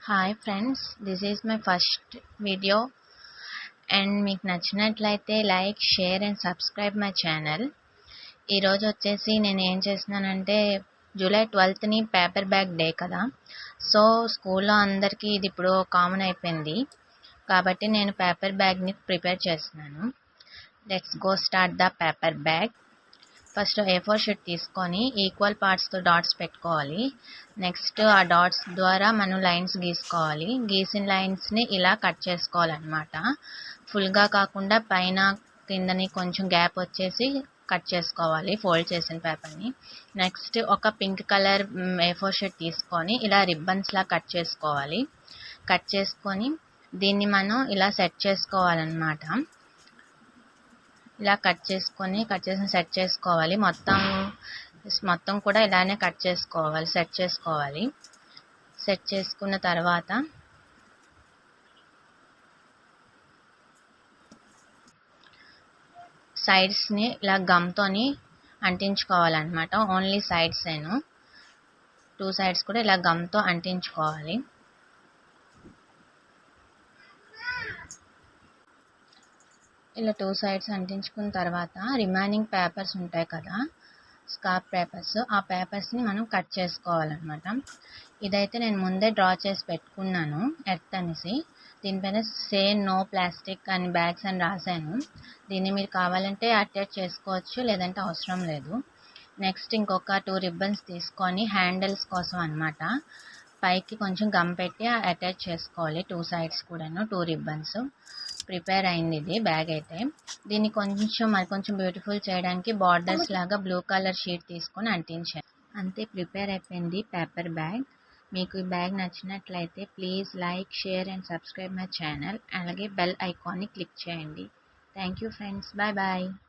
Hi friends, this is my first video and మీకు నచ్చినట్లయితే like, share and subscribe my channel. ఈరోజు వచ్చేసి నేను ఏం చేస్తున్నానంటే July 12th paper bag day కదా. సో స్కూల్లో అందరికీ ఇది ఇప్పుడు కామన్ అయిపోయింది కాబట్టి నేను పేపర్ బ్యాగ్ని ప్రిపేర్ చేస్తున్నాను. Let's go start the paper bag. First A4 sheet తీసుకొని ఈక్వల్ పార్ట్స్తో డాట్స్ పెట్టుకోవాలి. నెక్స్ట్ ఆ డాట్స్ ద్వారా మనం లైన్స్ గీసుకోవాలి. గీసిన లైన్స్ని ఇలా కట్ చేసుకోవాలన్నమాట. ఫుల్గా కాకుండా పైన కిందని కొంచెం గ్యాప్ వచ్చేసి కట్ చేసుకోవాలి ఫోల్డ్ చేసిన పేపర్ని. నెక్స్ట్ ఒక పింక్ కలర్ A4 షీట్ తీసుకొని ఇలా రిబ్బన్స్లా కట్ చేసుకోవాలి. కట్ చేసుకొని దీన్ని మనం ఇలా సెట్ చేసుకోవాలన్నమాట. ఇలా కట్ చేసి సెట్ చేసుకోవాలి. మొత్తం కూడా ఇలానే కట్ చేసుకోవాలి, సెట్ చేసుకోవాలి. సెట్ చేసుకున్న తర్వాత సైడ్స్ని ఇలా గమ్తోని అంటించుకోవాలన్నమాట. ఓన్లీ సైడ్స్ 2 సైడ్స్ కూడా ఇలా గమ్తో అంటించుకోవాలి. ఇలా 2 సైడ్స్ అంటించుకున్న తర్వాత రిమైనింగ్ పేపర్స్ ఉంటాయి కదా, స్కార్ప్ పేపర్స్, ఆ పేపర్స్ని మనం కట్ చేసుకోవాలన్నమాట. ఇదైతే నేను ముందే డ్రా చేసి పెట్టుకున్నాను ఎర్త్ అనేసి. దీనిపైన సే నో ప్లాస్టిక్ అని బ్యాగ్స్ అని రాశాను. దీన్ని మీరు కావాలంటే అటాచ్ చేసుకోవచ్చు, లేదంటే అవసరం లేదు. నెక్స్ట్ ఇంకొక 2 రిబ్బన్స్ తీసుకొని హ్యాండిల్స్ కోసం అన్నమాట పైకి కొంచెం గమ్ పెట్టి అటాచ్ చేసుకోవాలి. 2 సైడ్స్ కూడాను 2 రిబ్బన్స్. ప్రిపేర్ అయింది ఇది బ్యాగ్ అయితే. దీన్ని కొంచెం బ్యూటిఫుల్ చేయడానికి బార్డర్స్ లాగా బ్లూ కలర్ షీట్ తీసుకొని అంటించాను. అంతే, ప్రిపేర్ అయిపోయింది పేపర్ బ్యాగ్. మీకు ఈ బ్యాగ్ నచ్చినట్లయితే please like, share and subscribe my channel. అలాగే బెల్ ఐకాన్ని క్లిక్ చేయండి. Thank you friends, bye bye.